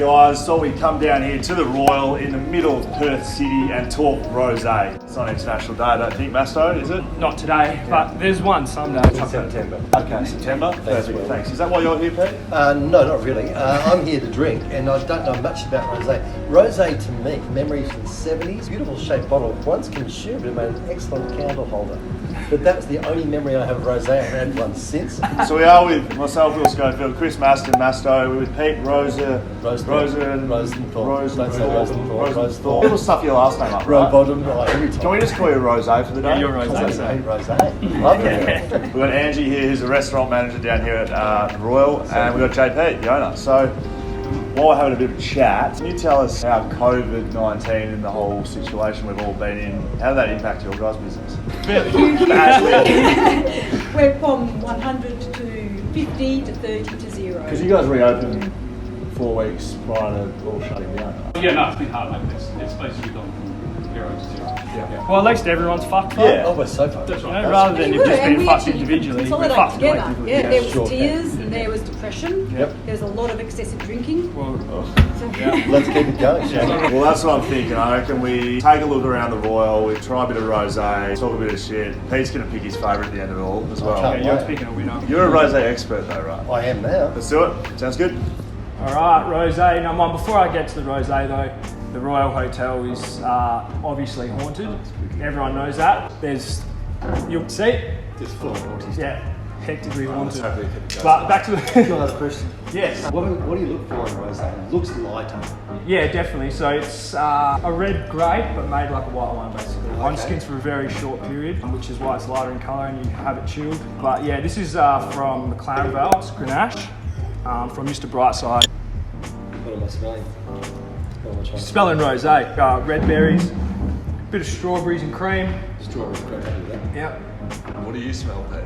guys, so we come down here to the Royal in the middle of Perth City and talk rosé. It's not International Day, I don't think, Masto, is it? Not today, but there's one someday. September. Okay, September. Perfect, thanks. Is that why you're here, Pete? No, not really. I'm here to drink, and I don't know much about rosé. Rosé, to me, memories from the 70s. Beautiful shaped bottle. Once consumed, it made an excellent candle holder. But that was the only memory I have of rosé. I haven't had one since. So we are with myself, Will Schofield, Chris Maston, Masto. We're with Pete, Rosthorn. Little stuff your last name up, right? Bottom, every time. Can we just call you Rosé for the day? Yeah, you're Rosé. Hey, rosé. Love it. We've got Angie here, who's a restaurant manager down here at Royal, and we've got JP, the owner. So while we're having a bit of a chat, can you tell us how COVID-19 and the whole situation we've all been in, how did that impact your guys' business? We're from 100 to 50 to 30 to 0. Because you guys reopened 4 weeks prior to all shutting down. Yeah, no, it's been hard, mate. It's basically gone from 0 to 0. Yeah. Well, at least everyone's fucked. Yeah. Oh, we're so fucked. That's You right. know, rather than And just being we fucked actually individually, we're consolidate fucked together. collectively. Yeah, there was Sure. tears and there was depression. Yep. There was a lot of excessive drinking. Well, Let's keep it going, shall we? Well, that's what I'm thinking. I reckon we take a look around the Royal, we try a bit of rosé, talk a bit of shit. Pete's going to pick his favourite at the end of it all as well. yeah, you're picking a winner. You're a rosé expert though, right? I am now. Let's do it. Sounds good. All right, rosé. Now, Mum, before I get to the rosé though, the Royal Hotel is obviously haunted. Everyone knows that. There's, you'll see, Just full of naughty yeah, hectically haunted. hopefully it goes But back to the Another question. yes, What do you look for in rosé? It looks lighter. yeah, definitely. So it's a red grape, but made like a white wine basically. On skins for a very short period, which is why it's lighter in colour and you have it chilled. But yeah, this is from the Clanvale, it's Grenache, from Mr. Brightside. What am I smelling? What am I trying to Smelling rosé, red berries, bit of strawberries and cream. Strawberry cream, I'll do that. Yep. What do you smell, Pete?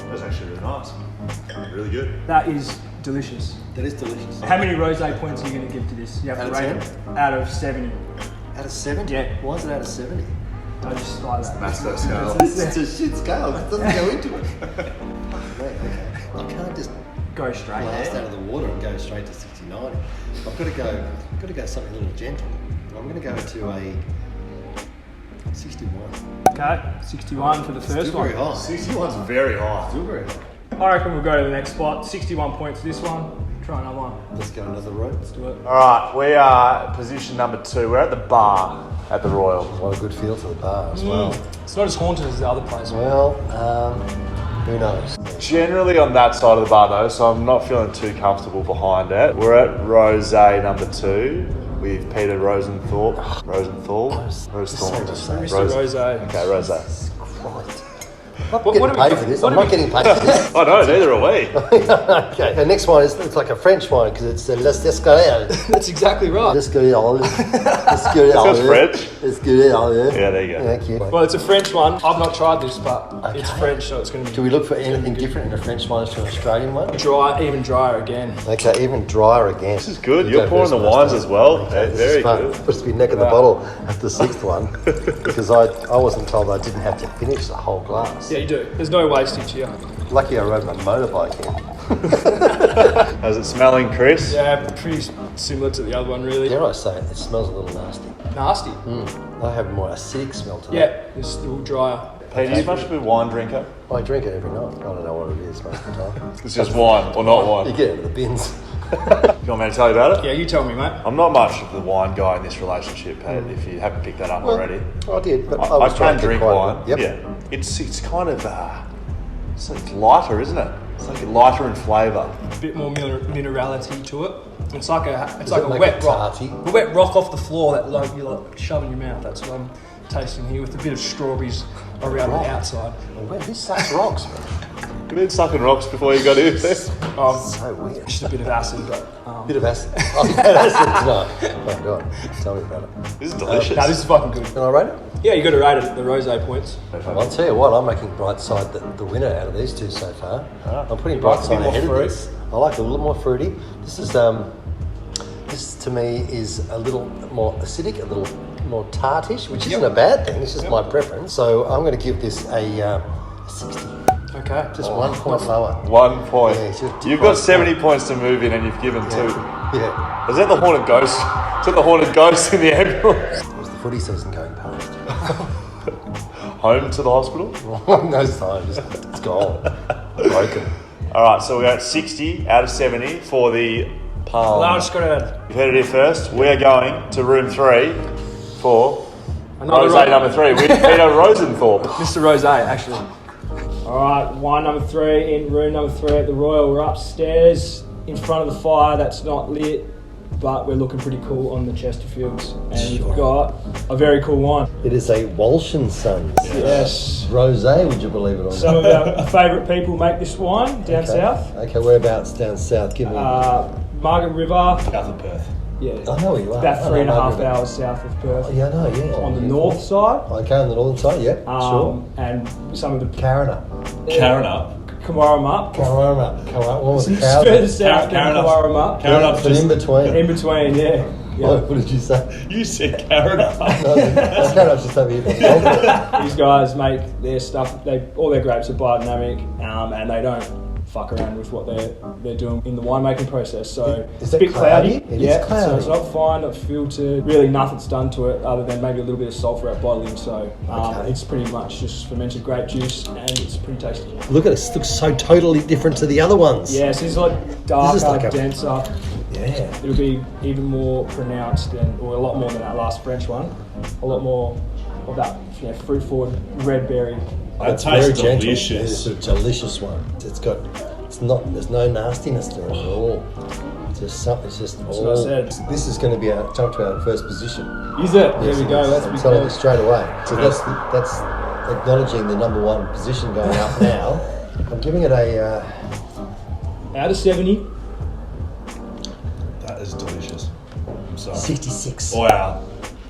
That's actually really nice. Really good. That is delicious. That is delicious. How many rosé points are you going to give to this? You have Out to of rate 10? it out of 70. Out of 70? Yeah. Why is it out of 70? I just like that. That's the scale. It's a shit scale. It doesn't go into it. Right, okay. I can't just Go straight blast there. out of the water and go straight to 69. I've got to go something a little gentle. I'm going to go to a 61. Okay, 61 for the first Still very one. high. 61's very high. Still very high. I reckon we'll go to the next spot. 61 points this one. Try another one. Let's go another road. Let's do it. All right, we are position number 2. We're at the bar at the Royal. What a good feel to the bar as well. It's not as haunted as the other place. Well, who knows? Generally on that side of the bar though, so I'm not feeling too comfortable behind it. We're at Rosé number 2 with Peter Rowsthorn. Rowsthorn. Mr. Rosé. Okay, Rosé. Christ. I'm What not do getting we- paid for this. what I'm do not we- getting paid for this. Oh no, neither are we. Okay. The next one is it's like a French wine because it's Les Escaliers. That's exactly right. Escaliers. That's French. Escaliers. Yeah, there you go. Thank you. Well, it's a French one. I've not tried this, but it's French, so it's going to Do be we look for anything different in a French wine to an Australian one? dry, even drier again. Okay, even drier again. This is good. You're pouring the wines as well. Okay, this Very is fun. good. Supposed to be neck of the bottle at the 6th one because I wasn't told I didn't have to finish the whole glass. Yeah, you do. There's no wastage here. Lucky I rode my motorbike in. How's it smelling, Chris? Yeah, pretty similar to the other one, really. Dare I say it smells a little nasty. Nasty. I have a more acidic smell to Yeah, that. it's a little drier. Pete, are you much of a wine drinker? I drink it every night. I don't know what it is most of the time. It's just wine or not You wine. get it in the bins. You want me to tell you about it? Yeah, you tell me, mate. I'm not much of the wine guy in this relationship, Pete, if you haven't picked that up already. I did, but I was can trying to get drink quite a wine. bit. Yep. Yeah. It's kind of it's lighter, isn't it? It's like lighter in flavour. A bit more minerality to it. It's like a Does like it a make wet it rock. tarty? A wet rock off the floor that like you like shove in your mouth. That's what I'm tasting here with a bit of strawberries around the outside. Well, who sucks rocks, man? You've been sucking rocks before you got in there. So weird. Just a bit of acid, but Bit of acid. Oh, you had acid tonight. Oh my god. Tell me about it. This is delicious. no, this is fucking good. Can I rate it? Yeah, you got to rate it the rosé points. I'll tell you what, I'm making Brightside the winner out of these two so far. I'm putting You like a bit Brightside more ahead of fruit? this. I like it a little more fruity. This to me is a little more acidic, a little more tartish, which isn't a bad thing. It's just my preference. So I'm going to give this a 60. Okay. Just 1 point lower. 1 point. Yeah, it's just You've got 70 points to move in, and you've given 2. Yeah. Is that the haunted ghost? Is that the haunted ghost in the ambulance? How's the footy season going past? Home to the hospital? No sign, it's gone. Broken. All right, so we're at 60 out of 70 for the Palm. Large crowd. You've heard it here first. We are going to room 3 for Another Rosé number 3 with Peter Rosenthorpe. Mr. Rosé, actually. All right, wine number 3 in room number 3 at the Royal. We're upstairs in front of the fire that's not lit, but we're looking pretty cool on the Chesterfields. And we've got a very cool wine. It is a Walsh & Sons. Yes. Rosé, would you believe it or not? Some of our favourite people make this wine down south. Okay, whereabouts down south? Give me. Margaret River. South of Perth. Yeah. I know where you are. About I know 3.5 Margaret. hours south of Perth. Oh, yeah, I know, yeah. On the north side. Okay, on the northern side, yeah, sure. And some of the Karana. Kawarama. What was it? Further south than Kawarama. Karanup's But in just... between. In between, yeah. What did you say? You said Karanup. No, Karanup's just over here. These guys make their stuff. All their grapes are biodynamic, and they don't fuck around with what they're doing in the winemaking process. So Is it's that a bit cloudy. cloudy? It is Yeah, cloudy. so it's not fine, not filtered. Really, nothing's done to it other than maybe a little bit of sulphur at bottling. So Okay. it's pretty much just fermented grape juice, and it's pretty tasty. Look at it, it looks so totally different to the other ones. Yeah, so it's like darker, This is like a- denser. Yeah. It'll be even more pronounced or a lot more than that last French one. A lot more of that fruit-forward red berry. It's very gentle. It's a delicious one. There's no nastiness to it at all. It's just something. It's just That's all. what I said. This is going to be our jump to our first position. Is it? Yes, There we it go. is. That's I'm big telling you goal. straight away. So that's acknowledging the number 1 position going up now. I'm giving it a. Out of 70. That is delicious. I'm sorry. 66. Wow.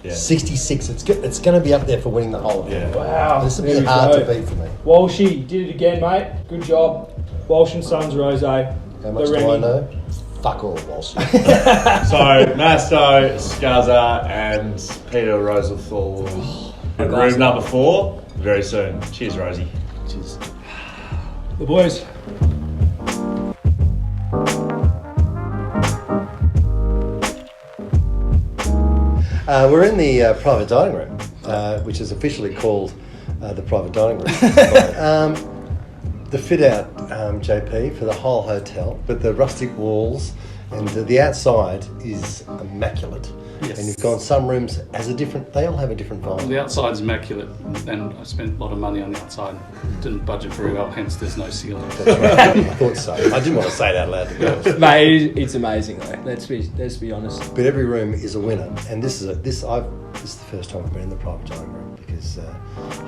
Yeah. 66. It's going to be up there for winning the whole event. Yeah. Wow. This will there be we hard go. to beat for me. Walshy, you did it again, mate. Good job. Walsh & Sons Rosé. How much do I know? Fuck all, Walsh. So, Masto, Scaza, and Peter Rosenthal. Room number 4, very soon. Cheers, Rosie. Cheers. The boys. We're in the private dining room, which is officially called the private dining room. The fit out, JP, for the whole hotel, but the rustic walls and the outside is immaculate. Yes. And you've gone, some rooms they all have a different vibe. The outside's immaculate, and I spent a lot of money on the outside. Didn't budget very well, hence there's no ceiling. That's right. I thought so. I didn't want to say that loud to girls. Mate, it's amazing though. Let's be honest. But every room is a winner, and this is the first time I've been in the private dining room because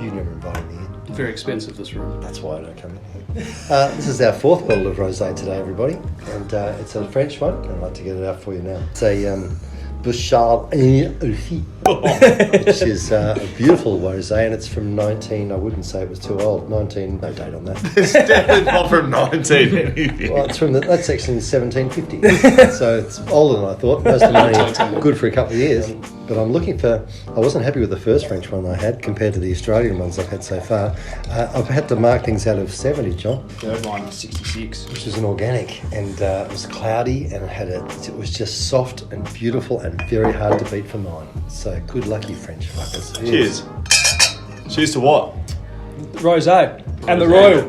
you never invited me in. Very expensive, this room. That's why I don't come in here. This is our 4th bottle of rosé today, everybody, and it's a French one. I'd like to get it out for you now. It's a Bouchard Elfie, which is a beautiful rosé, and it's from 19. I wouldn't say it was too old. 19. No date on that. It's definitely not from 19. Well, it's that's actually 1750, so it's older than I thought. Most of the money good for a couple of years. But I'm looking for. I wasn't happy with the first French one I had compared to the Australian ones I've had so far. I've had to mark things out of 70, John, Third one, 66. which is an organic, and it was cloudy, and it was just soft and beautiful and very hard to beat for mine. So good lucky French fuckers. Cheers. Cheers to what? Rosé. And the Royal.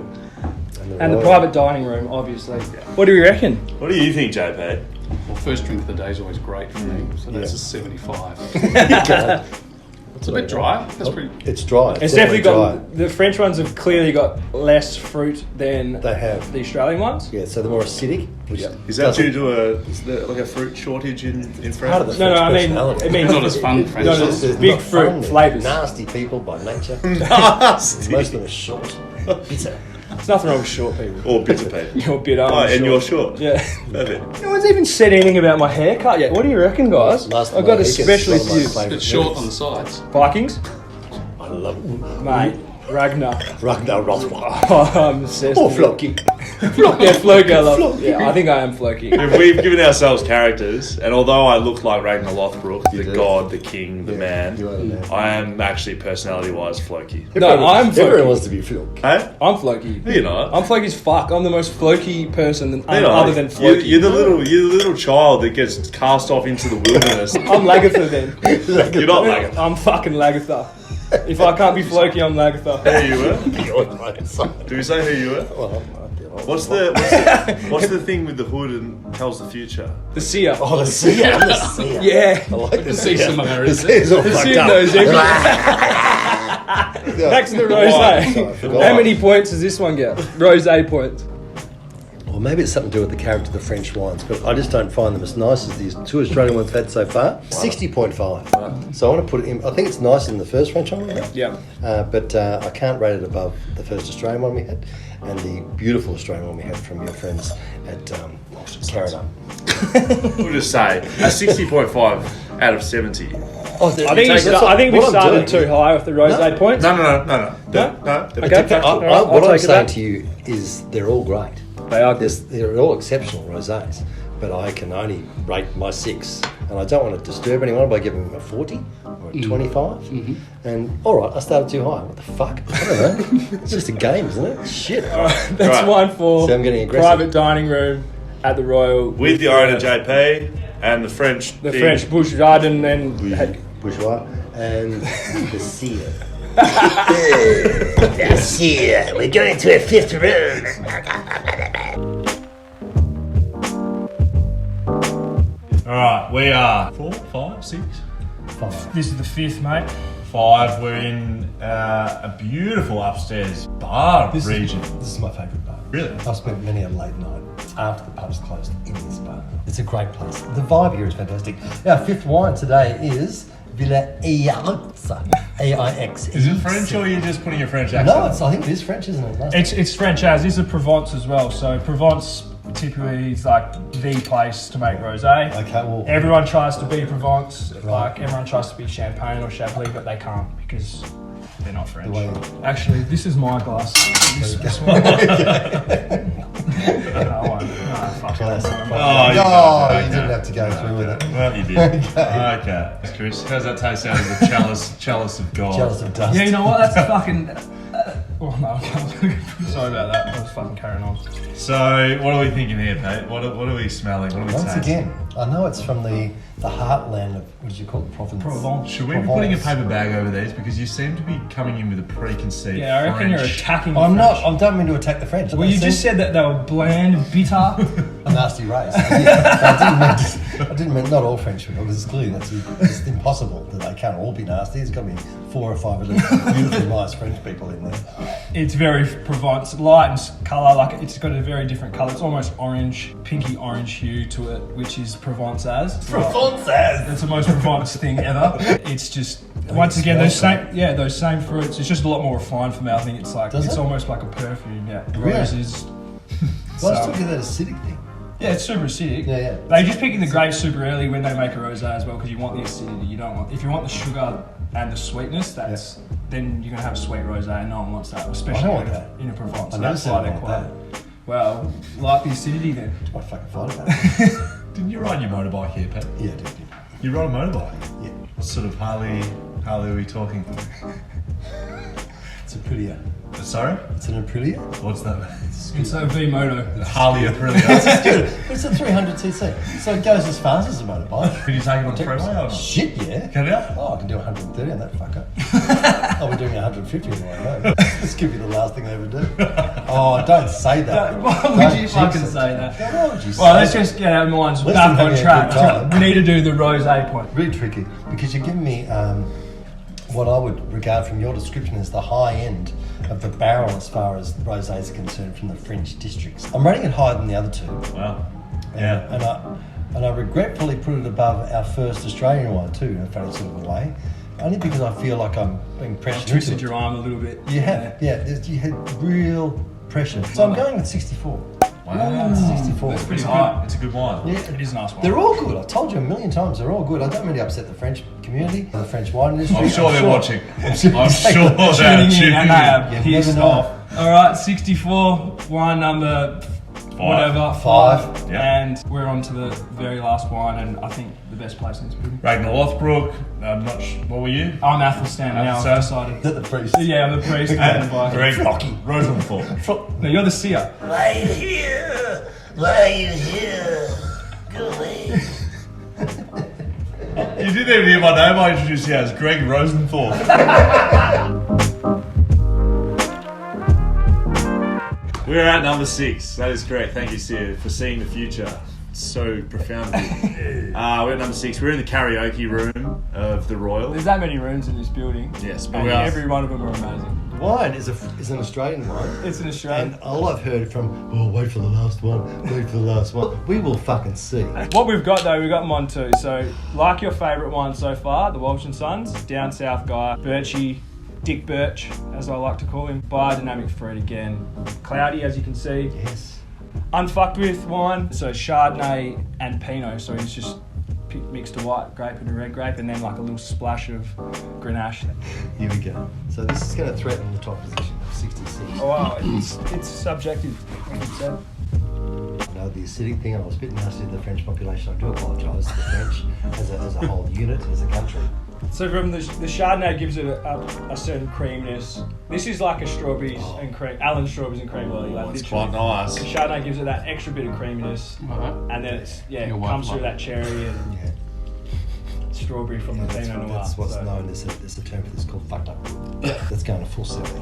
And the Royal. private dining room, obviously. What do we reckon? What do you think, JP? Well, first drink of the day is always great for me, so that's a 75. God. It's a bit dry. That's pretty. It's dry. It's definitely got, the French ones have clearly got less fruit than They have. the Australian ones. Yeah, so they're more acidic. Which Is that due to a fruit shortage in France? part of the No, French I mean, personality? it means Not as fun, French. not sauce. as big Not fruit fun, they're flavours. Nasty people by nature. Nasty. Most of them are short. Bitter. There's nothing wrong with short people. Or bitter people. You're a bit Oh, old. and you're short. Yeah. Perfect. No one's even said anything about my haircut yet. What do you reckon, guys? Last I've got week, especially it's one of my for you. favourite It's short movies. on the sides. Vikings? I love it. Mate, Ragnar. Ragnar Roswell. Oh, I'm obsessed. Or with Floki. it. Yeah, Floki. I love. Yeah, I think I am Floki. If we've given ourselves characters, and although I look like Ragnar Lothbrok, the do. god, the king, the man, you are the man. I am actually personality-wise Floki. No, I'm Floki. Everyone wants to be Floki. Hey? I'm Floki. No, you're not. I'm Floki's fuck. I'm the most Floki person No, you're not. other than Floki. You're the little child that gets cast off into the wilderness. I'm Lagatha then. You're not Lagatha. I'm fucking Lagatha. If I can't be Floki, I'm Lagatha. Who you were? You're my son. Do we say who you were? Well, What's the thing with the hood and tells the future? The seer. Oh, the seer. I'm the seer. Yeah. I like The sea similarities. The seer's all The fucked seer up. knows everything. Back to the Sorry, I rosé. forgot. How many points does this one get? Rosé points. Well, maybe it's something to do with the character of the French wines, but I just don't find them as nice as these two Australian ones we've had so far. 60.5. So I want to put it in. I think it's nicer than the first French one we had. Yeah. But I can't rate it above the first Australian one we had and the beautiful Australian one we had from your friends at Canada. We'll just say a 60.5 out of 70. Oh, I think we started too high with the rosé points. No. No? They're Okay. factual. What I'll I'm take saying that. to you is they're all great. They are. They're all exceptional rosés, but I can only rate my 6, and I don't want to disturb anyone by giving them a 40 or a 25. And all right, I started too high. What the fuck? I don't know. It's just a game, isn't it? Shit. That's Right. one for See, I'm getting aggressive. private dining room at the Royal. With the owner JP and the French. The French Bush Jardin and Bourgeois and the seer. The seer. We're going to a 5th room. All right, we are 4, 5, 6, 5. this is the 5th, mate. 5. We're in a beautiful upstairs bar region. This is my favourite bar. Really? I've spent many a late night after the pub's closed in this bar. It's a great place. The vibe here is fantastic. Our 5th wine today is Villa Aix. A-I-X. Is it French or are you just putting your French accent? No, I think it is French, isn't it? It's French as is a Provence as well. So Provence typically is like the place to make rosé. Okay, well, Everyone tries to be Provence, like everyone tries to be Champagne or Chablis, but they can't because they're not French. way- Actually, this is my glass. This one. Fuck Classic. Oh, you didn't have to go through with it. Well, you did. Okay. Chris, how's that taste out of the chalice of God? Jealous of dust. Yeah, you know what? That's fucking. Oh no, sorry about that. I was fucking carrying on. So, what are we thinking here, Pete? What are we smelling? What are we Once tasting? again, I know it's from the heartland of, what did you call it? Provence. Should we be putting a paper bag over these? Because you seem to be coming in with a preconceived Yeah, I reckon you're French. attacking the I'm French. not, I don't mean to attack the French. Well, you just said that they were bland, bitter. a nasty race. I didn't mean not all French people, because clearly it's impossible that they can't all be nasty. There's got to be 4 or 5 of those beautiful, nice French people in there. It's very Provence, light in colour, like it's got a very different colour. It's almost orange, pinky orange hue to it, which is Provence as. That's the most Provence thing ever. It's just once again those same fruits. It's just a lot more refined for me. I think it's like Does it's it? almost like a perfume. Yeah, Really? roses. So I still get that acidic thing. Yeah, it's super acidic. Yeah. They just pick the grapes super early when they make a rosé as well because you want the acidity. You don't want if you want the sugar and the sweetness. Then you're gonna have a sweet rosé, and no one wants that, especially want that. in a Provence. I never That's said why I they're want quite. Well, like the acidity then. I fucking fight about it. Didn't you ride your motorbike here, Pete? Yeah, dude. You ride a motorbike? Yeah. What sort of Harley are we talking? It's a Aprilia. Sorry? It's an Aprilia. What's that? It's a V-Moto. Harley Aprilia. It's good. It's a 300cc, so it goes as fast as a motorbike. Can you take it on the freeway or not? Shit, yeah. Can you? Oh, I can do 130 on that fucker. I'll be doing 150 in the way home. This could be the last thing I ever do. Oh, don't say that. Why Don't would you jinx fucking it. say that? Why would you say Well, let's that? just get our minds Let's back just on have a track. good time. We need to do the rosé point. Really tricky, because you're giving me what I would regard from your description as the high end of the barrel as far as rosés are concerned from the French districts. I'm rating it higher than the other two. Wow. Yeah. And I regretfully put it above our first Australian one too, in a funny sort of a way. Only because I feel like I'm being pressured Twisted into it. your arm a little bit. You have, you had real pressure. So I'm going with 64. Wow. 64. That's pretty It's high. good. It's a good wine. Yeah. It is a nice one. They're all good. I told you a million times, they're all good. I don't really upset the French community, the French wine industry. I'm sure they're watching. I'm sure tuning they're in tuning and they are You pissed never know. off. All right, 64, wine number whatever, Five. Yeah. and we're on to the very last wine, and I think the best place in this building. Ragnar Lothbrok. I'm not sure. What were you? I'm Athelstan now. I've Athelstan. decided. Is that the priest? Yeah, I'm the priest. And and the Viking. Greg Rosenthal. No, you're the seer. Why are you here? Why are you here? Go away. You didn't even hear my name. I introduced you as Greg Rosenthal. We're at number 6. That is correct. Thank you, Sia, for seeing the future so profoundly. We're at number 6. We're in the karaoke room of the Royal. There's that many rooms in this building. Yes, but and we are. every one of them are amazing. Wine is an Australian wine. It's an Australian. And all I've heard from, oh, wait for the last one, wait for the last one. We will fucking see. What we've got though, we've got Montu. So, like your favourite wine so far, the Walsh and Sons, down south guy, Birchy, Dick Birch, as I like to call him. Biodynamic fruit again. Cloudy, as you can see. Yes. Unfucked with wine. So Chardonnay and Pinot. So he's just mixed a white grape and a red grape, and then like a little splash of Grenache. Here we go. So this is going to threaten the top position of 66. Oh wow, it's subjective, like I said. I know the acidic thing, and I was a bit nasty to the French population. I do apologise to the French as a whole unit, as a country. So from the Chardonnay gives it a certain creaminess. This is like a strawberries and cream, Allen strawberries and cream lily. Like It's literally. quite nice. The Chardonnay gives it that extra bit of creaminess, and then it's it Your wife comes through might- that cherry and Yeah. strawberry from the Pinot Noir. That's what's so. known as a term for this called fucked up. That's going to full 70.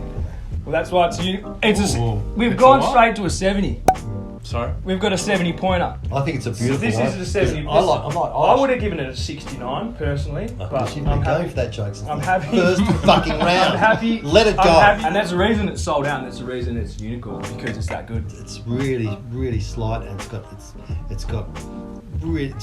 Well, that's why we've It's gone a what? straight to a 70. Sorry? We've got a 70 pointer. I think it's a beautiful This wine. is a 70. I I would have given it a 69 personally, but You've I'm been going happy. for that joke since I'm the happy. first fucking round. I'm happy. Let it I'm go. happy. And that's the reason it's sold out, and that's the reason it's unicorn, because it's that good. It's really, really slight, and it's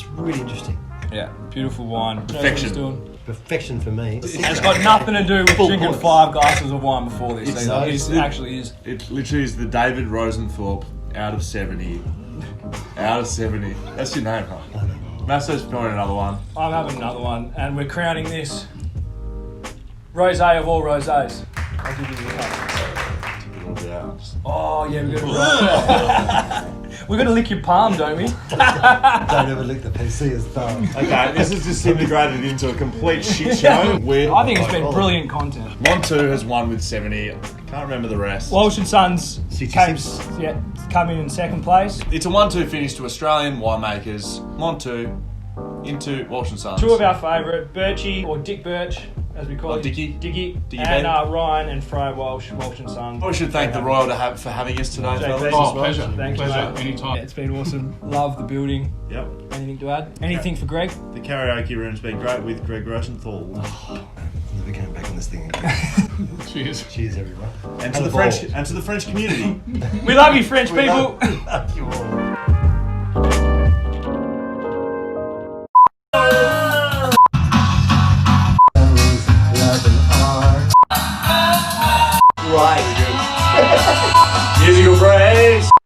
really interesting. Yeah, beautiful wine. Knows what Perfection. it's doing. Perfection for me. And it's got nothing to do with Full drinking points. 5 glasses of wine before this. It's either. nice. It actually is. It literally is the David Rosenthorpe out of 70. Out of 70. That's your name, huh? Masso's pouring another one. I'm having another one, and we're crowning this rosé of all rosés. I'll give you the cup. Oh yeah, we're gonna lick your palm, don't we? Don't ever lick the PC's thumb. Okay, this has disintegrated into a complete shit show. I think it's been brilliant content. Montu has won with 70. Can't remember the rest. Walsh and Sons 66. come in second place. It's a 1-2 finish to Australian winemakers. Montu into Walsh and Sons. 2 of our favourite, Birchy or Dick Birch, as we call it. Dicky. Dicky. Dicky And Ben. Ryan and Fry Walsh and Sons. We should thank the Royal for having us today, JP. fellas. Oh, as well. pleasure. Thank you, Pleasure. mate. Anytime. Yeah, it's been awesome. Love the building. Yep. Anything to add? Anything for Greg? The karaoke room's been great with Greg Rosenthal. Never going back on this thing again. Cheers. Cheers, everyone. And to the French community. We love you, French people. Love you all. Musical praise.